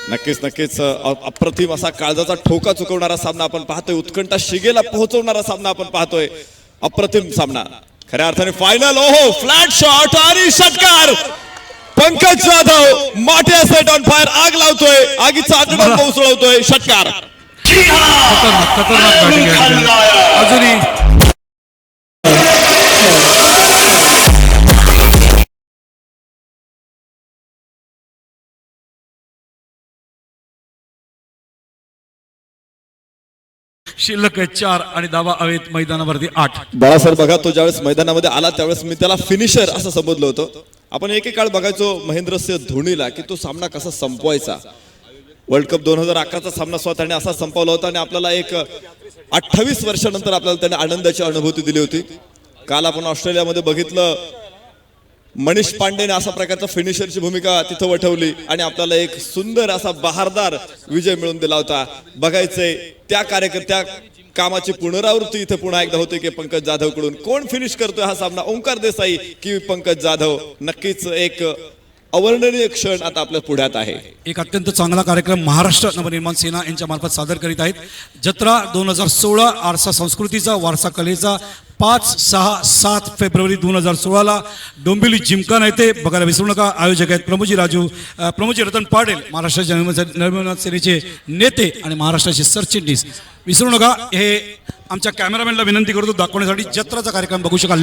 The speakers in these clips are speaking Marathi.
नक्कीच नक्कीच अप्रतिम असा काळजाचा ठोका चुकवणारा सामना आपण पाहतोय, उत्कंठा शिगेला पोहोचवणारा सामना आपण पाहतोय, अप्रतिम सामना खऱ्या अर्थाने फायनल. ओहो, फ्लॅट शॉट आणि षटकार. पंकज जाधव माटे सेट ऑन फायर, आग लावतोय, आगीचा आगडा पोहोचवतोय, षटकार. खतरनाक अजूनही शिल्लक 4 आणि धावा हवेत, मैदानावरती 8. बाळासाहेब बघा, तो ज्यावेळेस मैदानामध्ये आला त्यावेळेस मी त्याला फिनिशर असं संबोधलं होतं. आपण एकेकाळ बघायचो महेंद्रसिंह धोनीला की तो सामना कसा संपवायचा. वर्ल्ड कप 2011चा सामना स्वतःने असा संपवला होता आणि आपल्याला एक 28 वर्षानंतर आपल्याला त्याने आनंदाची अनुभूती दिली होती. काल आपण ऑस्ट्रेलियामध्ये बघितलं, मनीष पांडेने अशा प्रकारचा फिनिशरची भूमिका तिथं वठवली आणि आपल्याला एक सुंदर असा बहारदार विजय मिळवून दिला होता. बघायचंय त्या कामाची पुनरावृत्ती इथे पुन्हा एकदा होते की पंकज जाधव कडून कोण फिनिश करतोय हा सामना, ओंकार देसाई की पंकज जाधव. नक्कीच एक अवर्णनीय क्षण आता आपल्या पुढ्यात आहे. एक अत्यंत चांगला कार्यक्रम महाराष्ट्र नवनिर्माण सेना यांच्या मार्फत सादर करीत आहेत. जत्रा 2016 आरसा संस्कृतीचा वारसा कलेचा 5, 6, 7 फेब्रुवारी 2016ला डोंबिवली जिमखाना येथे बघायला विसरू नका. आयोजक आहेत प्रमोजी रतन पाटील, महाराष्ट्राच्या नवनिर्माण सेनेचे नेते आणि महाराष्ट्राचे सरचिटणीस. विसरू नका. हे आमच्या कॅमेरामॅनला विनंती करतो दाखवण्यासाठी जत्राचा कार्यक्रम बघू शकाल.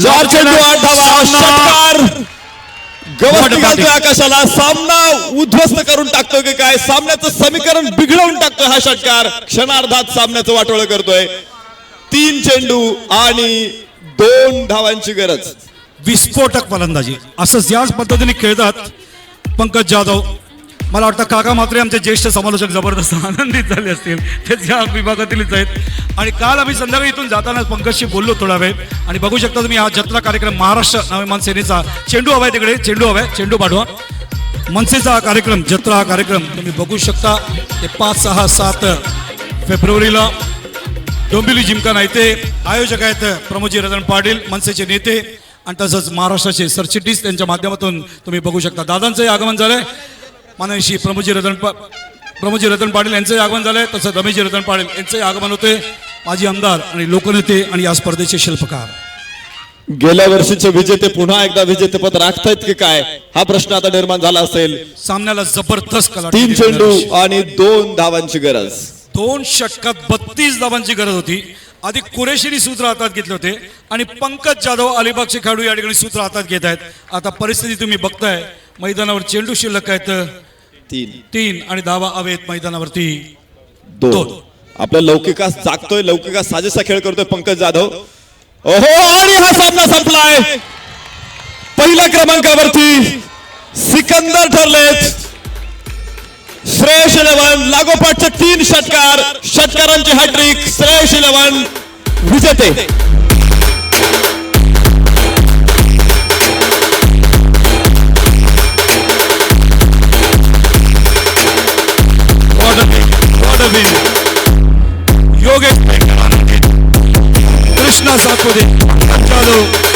गवत घालतोय आकाशाला, सामना उद्ध्वस्त करून टाकतोय की काय, सामन्याचं समीकरण बिघडवून टाकतोय हा षटकार. क्षणार्धात सामन्याचं वाटोळं करतोय. 3 चेंडू आणि 2 धावांची गरज. विस्फोटक फलंदाजी असंच याच पद्धतीने खेळतात पंकज जाधव. मला वाटतं काका मात्रे आमचे ज्येष्ठ समालोचक जबरदस्त आनंदित झाले असतील, ते या विभागातीलच आहेत. आणि काल आम्ही संध्याकाळी इथून जाताना पंकजशी बोललो थोडा वेळ. आणि बघू शकता तुम्ही हा जत्रा कार्यक्रम महाराष्ट्र नवनिर्माण सेनेचा. चेंडू हवाय तिकडे, चेंडू हवाय, चेंडू पाठवा. मनसेचा हा कार्यक्रम, जत्रा हा कार्यक्रम तुम्ही बघू शकता. ते 5, 6, 7 फेब्रुवारीला डोंबिवली जिमखाना येथे. आयोजक आहेत प्रमोजी रतन पाटील, मनसेचे नेते आणि तसंच महाराष्ट्राचे सरचिटणीस. त्यांच्या माध्यमातून तुम्ही बघू शकता दादांचंही आगमन झालंय. माननीय प्रमोजी रतन पाटील यांचंही आगमन झालंय. तसंच रमेशजी रतन पाटील यांचंही आगमन होते. माजी आमदार आणि लोकनेते आणि या स्पर्धेचे शिल्पकार. गेल्या वर्षीचे विजेते पुन्हा एकदा विजेतेपद राखतायत की काय, हा प्रश्न आता निर्माण झाला असेल. सामन्याला जबरदस्त कला. 3 चेंडू आणि 2 धावांची गरज. 2 षटकात 32 धावांची गरज होती. आधी कुरेशीने सूत्र हातात घेतले होते आणि पंकज जाधव अलिबागचे खेळाडू या ठिकाणी सूत्र हातात घेत आहेत. आता परिस्थिती तुम्ही बघताय, मैदानावर चेंडू शिल्लक आहेत 3 आणि धावा हवेत, मैदानावरती 2. आपल्या लौकिकास जागतोय, लौकिकास साजेसा खेळ करतोय पंकज जाधव. ओहो, आणि हा सामना संपलाय. पहिल्या क्रमांकावरती सिकंदर ठरलेत. श्रेयस 11 लागोपाठचे 3 षटकार, षटकारांची हॅट्रिक. श्रेयस 11 विजेते. योगेश कृष्णा सातपुते.